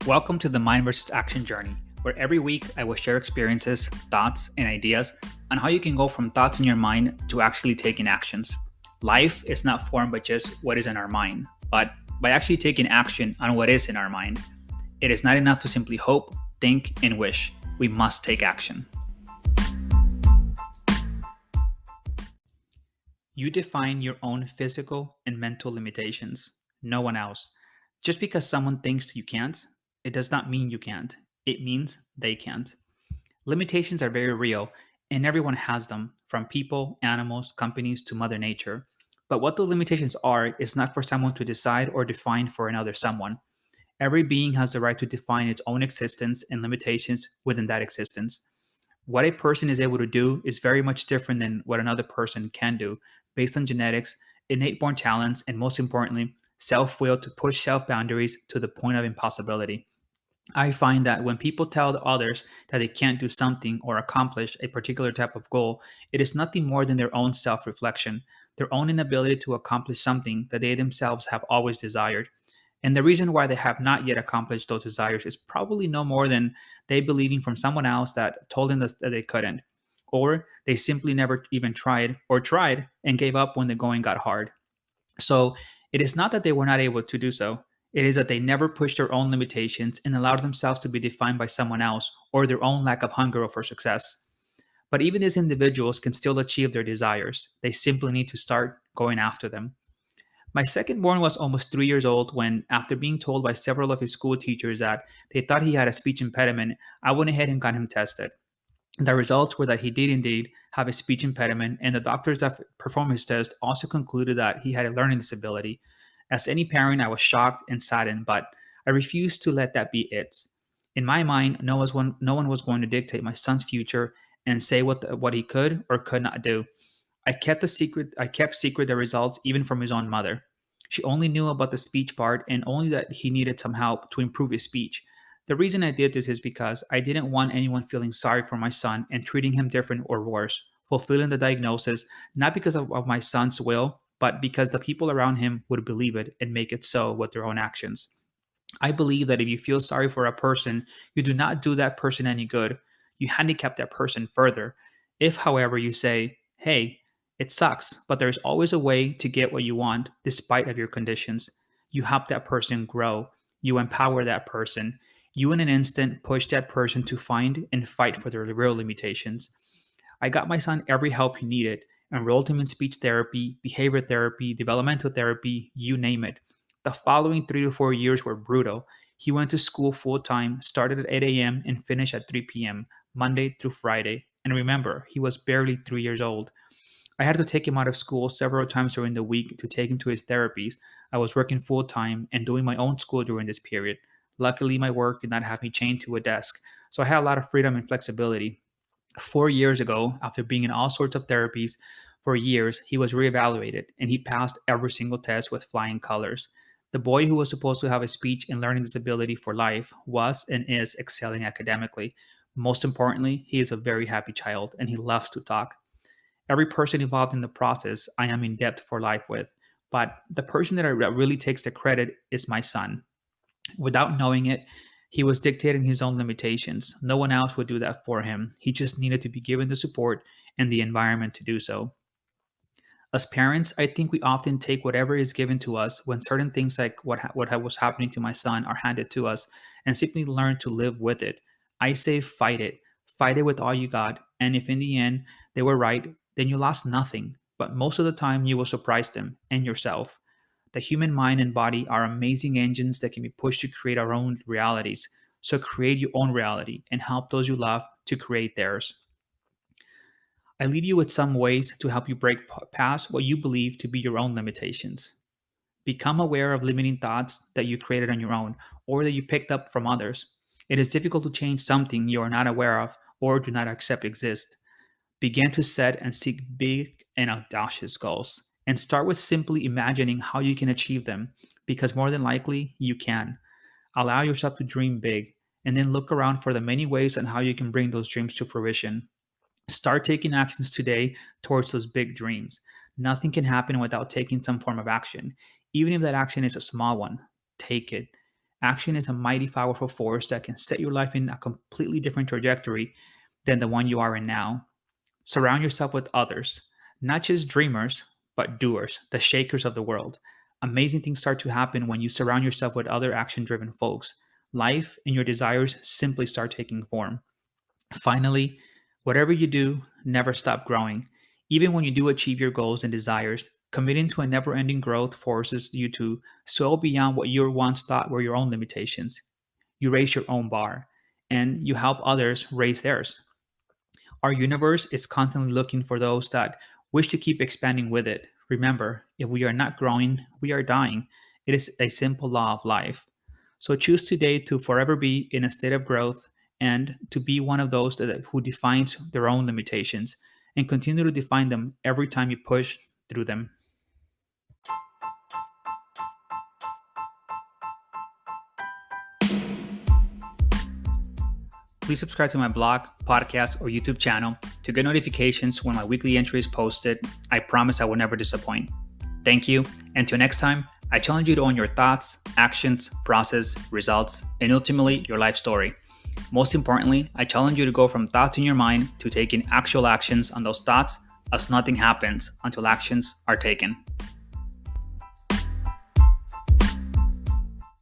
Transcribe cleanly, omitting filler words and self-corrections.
Welcome to the Mind vs. Action journey, where every week I will share experiences, thoughts, and ideas on how you can go from thoughts in your mind to actually taking actions. Life is not formed by just what is in our mind, but by actually taking action on what is in our mind. It is not enough to simply hope, think, and wish. We must take action. You define your own physical and mental limitations, no one else. Just because someone thinks you can't, it does not mean you can't. It means they can't. Limitations are very real, and everyone has them, from people, animals, companies to Mother Nature. But what those limitations are is not for someone to decide or define for another someone. Every being has the right to define its own existence and limitations within that existence. What a person is able to do is very much different than what another person can do based on genetics, innate born talents, and most importantly, self will to push self boundaries to the point of impossibility. I find that when people tell others that they can't do something or accomplish a particular type of goal, it is nothing more than their own self reflection, their own inability to accomplish something that they themselves have always desired. And the reason why they have not yet accomplished those desires is probably no more than they believing from someone else that told them that they couldn't. Or they simply never even tried or tried and gave up when the going got hard. So it is not that they were not able to do so. It is that they never pushed their own limitations and allowed themselves to be defined by someone else or their own lack of hunger for success. But even these individuals can still achieve their desires. They simply need to start going after them. My second born was almost 3 years old when, after being told by several of his school teachers that they thought he had a speech impediment, I went ahead and got him tested. The results were that he did indeed have a speech impediment, and the doctors that performed his test also concluded that he had a learning disability. As any parent, I was shocked and saddened, but I refused to let that be it. In my mind, no one was going to dictate my son's future and say what he could or could not do. I kept secret the results even from his own mother. She only knew about the speech part and only that he needed some help to improve his speech. The reason I did this is because I didn't want anyone feeling sorry for my son and treating him different or worse, fulfilling the diagnosis, not because of my son's will, but because the people around him would believe it and make it so with their own actions. I believe that if you feel sorry for a person, you do not do that person any good. You handicap that person further. If, however, you say, hey, it sucks, but there's always a way to get what you want despite of your conditions. You help that person grow. You empower that person. You in an instant push that person to find and fight for their real limitations. I got my son every help he needed, enrolled him in speech therapy, behavior therapy, developmental therapy, you name it. The following 3 to 4 years were brutal. He went to school full time, started at 8 a.m., and finished at 3 p.m., Monday through Friday. And remember, he was barely 3 years old. I had to take him out of school several times during the week to take him to his therapies. I was working full time and doing my own school during this period. Luckily, my work did not have me chained to a desk, so I had a lot of freedom and flexibility. 4 years ago, after being in all sorts of therapies for years, he was reevaluated and he passed every single test with flying colors. The boy who was supposed to have a speech and learning disability for life was and is excelling academically. Most importantly, he is a very happy child and he loves to talk. Every person involved in the process I am in debt for life with, but the person that really takes the credit is my son. Without knowing it, he was dictating his own limitations. No one else would do that for him. He just needed to be given the support and the environment to do so. As parents, I think we often take whatever is given to us when certain things like what was happening to my son are handed to us and simply learn to live with it. I say fight it with all you got. And if in the end they were right, then you lost nothing. But most of the time, you will surprise them and yourself. The human mind and body are amazing engines that can be pushed to create our own realities. So create your own reality and help those you love to create theirs. I leave you with some ways to help you break past what you believe to be your own limitations. Become aware of limiting thoughts that you created on your own or that you picked up from others. It is difficult to change something you are not aware of or do not accept exist. Begin to set and seek big and audacious goals. And start with simply imagining how you can achieve them, because more than likely you can. Allow yourself to dream big, and then look around for the many ways on how you can bring those dreams to fruition. Start taking actions today towards those big dreams. Nothing can happen without taking some form of action. Even if that action is a small one, take it. Action is a mighty powerful force that can set your life in a completely different trajectory than the one you are in now. Surround yourself with others, not just dreamers, but doers, the shakers of the world. Amazing things start to happen when you surround yourself with other action driven folks. Life and your desires simply start taking form. Finally, whatever you do, never stop growing. Even when you do achieve your goals and desires, committing to a never ending growth forces you to soar beyond what you once thought were your own limitations. You raise your own bar, and you help others raise theirs. Our universe is constantly looking for those that wish to keep expanding with it. Remember, if we are not growing, we are dying. It is a simple law of life. So choose today to forever be in a state of growth and to be one of those who defines their own limitations and continue to define them every time you push through them. Please subscribe to my blog, podcast, or YouTube channel to get notifications when my weekly entry is posted. I promise I will never disappoint. Thank you, and until next time, I challenge you to own your thoughts, actions, process, results, and ultimately your life story. Most importantly, I challenge you to go from thoughts in your mind to taking actual actions on those thoughts, as nothing happens until actions are taken.